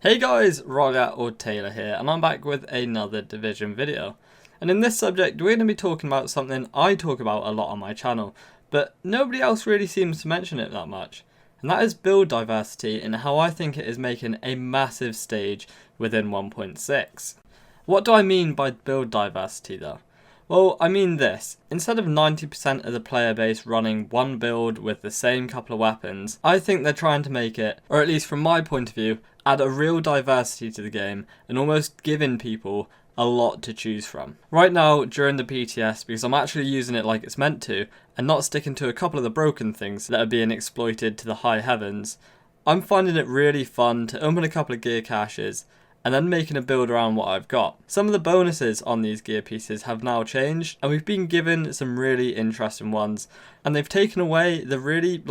Hey guys, Rogat or Taylor here, and I'm back with another Division video. And in this subject, we're going to be talking about something I talk about a lot on my channel, but nobody else really seems to mention it that much. And that is build diversity and how I think it is making a massive stage within 1.6. What do I mean by build diversity though? Well, I mean this. Instead of 90% of the player base running one build with the same couple of weapons, I think they're trying to make it, or at least from my point of view, add a real diversity to the game and almost giving people a lot to choose from. Right now, during the PTS, because I'm actually using it like it's meant to, and not sticking to a couple of the broken things that are being exploited to the high heavens, I'm finding it really fun to open a couple of gear caches and then making a build around what I've got. Some of the bonuses on these gear pieces have now changed, and we've been given some really interesting ones, and they've taken away the really,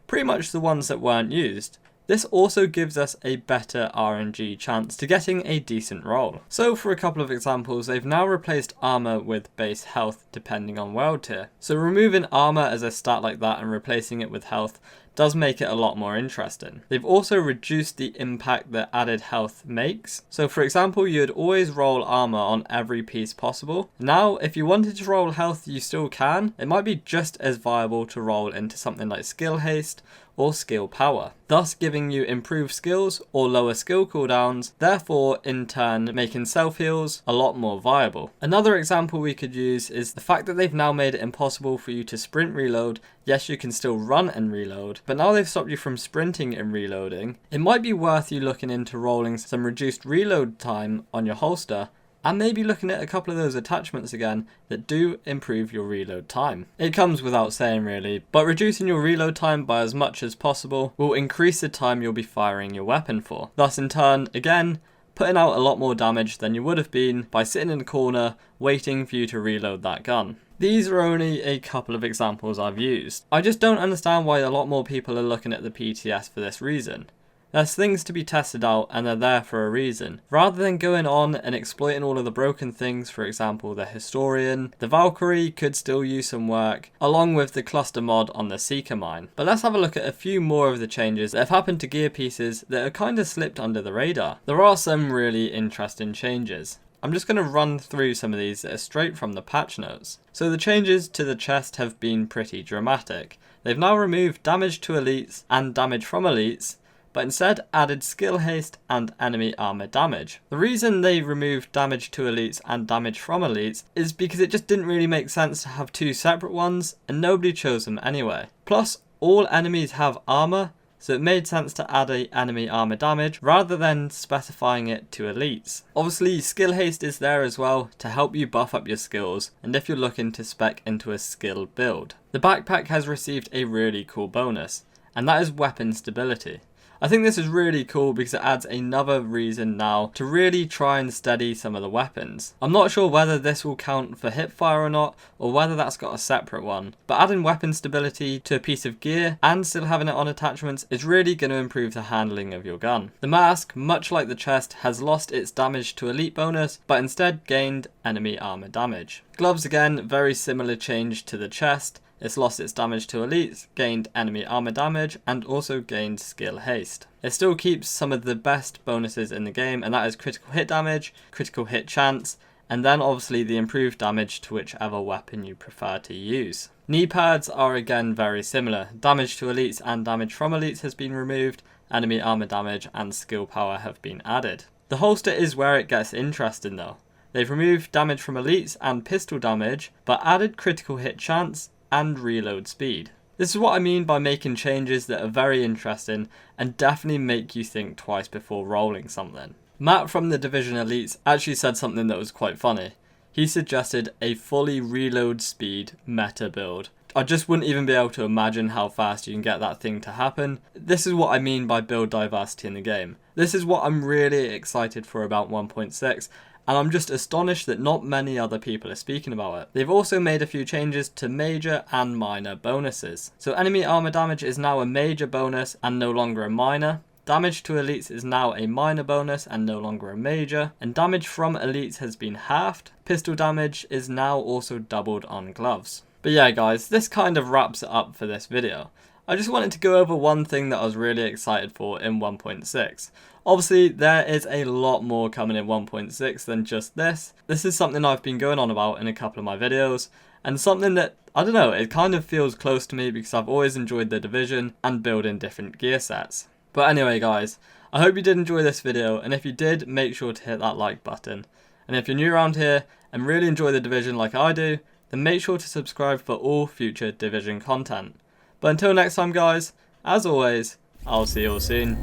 pretty much the ones that weren't used. This also gives us a better RNG chance to getting a decent roll. So for a couple of examples, they've now replaced armor with base health depending on world tier. So removing armor as a stat like that and replacing it with health does make it a lot more interesting. They've also reduced the impact that added health makes. So for example, you'd always roll armor on every piece possible. Now, if you wanted to roll health, you still can. It might be just as viable to roll into something like skill haste or skill power, thus giving you improved skills or lower skill cooldowns, therefore in turn making self heals a lot more viable. Another example we could use is the fact that they've now made it impossible for you to sprint reload. Yes, you can still run and reload, but now they've stopped you from sprinting and reloading. It might be worth you looking into rolling some reduced reload time on your holster, and maybe looking at a couple of those attachments again that do improve your reload time. It comes without saying really, but reducing your reload time by as much as possible will increase the time you'll be firing your weapon for. Thus in turn, again, putting out a lot more damage than you would have been by sitting in a corner waiting for you to reload that gun. These are only a couple of examples I've used. I just don't understand why a lot more people are looking at the PTS for this reason. There's things to be tested out and they're there for a reason. Rather than going on and exploiting all of the broken things, for example the Historian, the Valkyrie could still use some work, along with the cluster mod on the Seeker mine. But let's have a look at a few more of the changes that have happened to gear pieces that are kind of slipped under the radar. There are some really interesting changes. I'm just going to run through some of these that are straight from the patch notes. So the changes to the chest have been pretty dramatic. They've now removed damage to elites and damage from elites, but instead added skill haste and enemy armor damage. The reason they removed damage to elites and damage from elites is because it just didn't really make sense to have two separate ones, and nobody chose them anyway. Plus, all enemies have armor, so it made sense to add a enemy armor damage rather than specifying it to elites. Obviously, skill haste is there as well to help you buff up your skills, and if you're looking to spec into a skill build. The backpack has received a really cool bonus, and that is weapon stability. I think this is really cool because it adds another reason now to really try and steady some of the weapons. I'm not sure whether this will count for hipfire or not, or whether that's got a separate one, but adding weapon stability to a piece of gear and still having it on attachments is really going to improve the handling of your gun. The mask, much like the chest, has lost its damage to elite bonus, but instead gained enemy armor damage. Gloves again, very similar change to the chest. It's lost its damage to elites, gained enemy armor damage, and also gained skill haste. It still keeps some of the best bonuses in the game, and that is critical hit damage, critical hit chance, and then obviously the improved damage to whichever weapon you prefer to use. Knee pads are again very similar. Damage to elites and damage from elites has been removed, enemy armor damage and skill power have been added. The holster is where it gets interesting though. They've removed damage from elites and pistol damage, but added critical hit chance and reload speed. This is what I mean by making changes that are very interesting and definitely make you think twice before rolling something. Matt from the Division Elites actually said something that was quite funny. He suggested a fully reload speed meta build. I just wouldn't even be able to imagine how fast you can get that thing to happen. This is what I mean by build diversity in the game. This is what I'm really excited for about 1.6. And I'm just astonished that not many other people are speaking about it. They've also made a few changes to major and minor bonuses. So enemy armor damage is now a major bonus and no longer a minor. Damage to elites is now a minor bonus and no longer a major. And damage from elites has been halved. Pistol damage is now also doubled on gloves. But yeah guys, this kind of wraps it up for this video. I just wanted to go over one thing that I was really excited for in 1.6. Obviously, there is a lot more coming in 1.6 than just this. This is something I've been going on about in a couple of my videos, and something that, I don't know, it kind of feels close to me because I've always enjoyed The Division and building different gear sets. But anyway guys, I hope you did enjoy this video, and if you did, make sure to hit that like button. And if you're new around here and really enjoy The Division like I do, then make sure to subscribe for all future Division content. But until next time guys, as always, I'll see you all soon.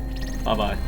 Bye bye.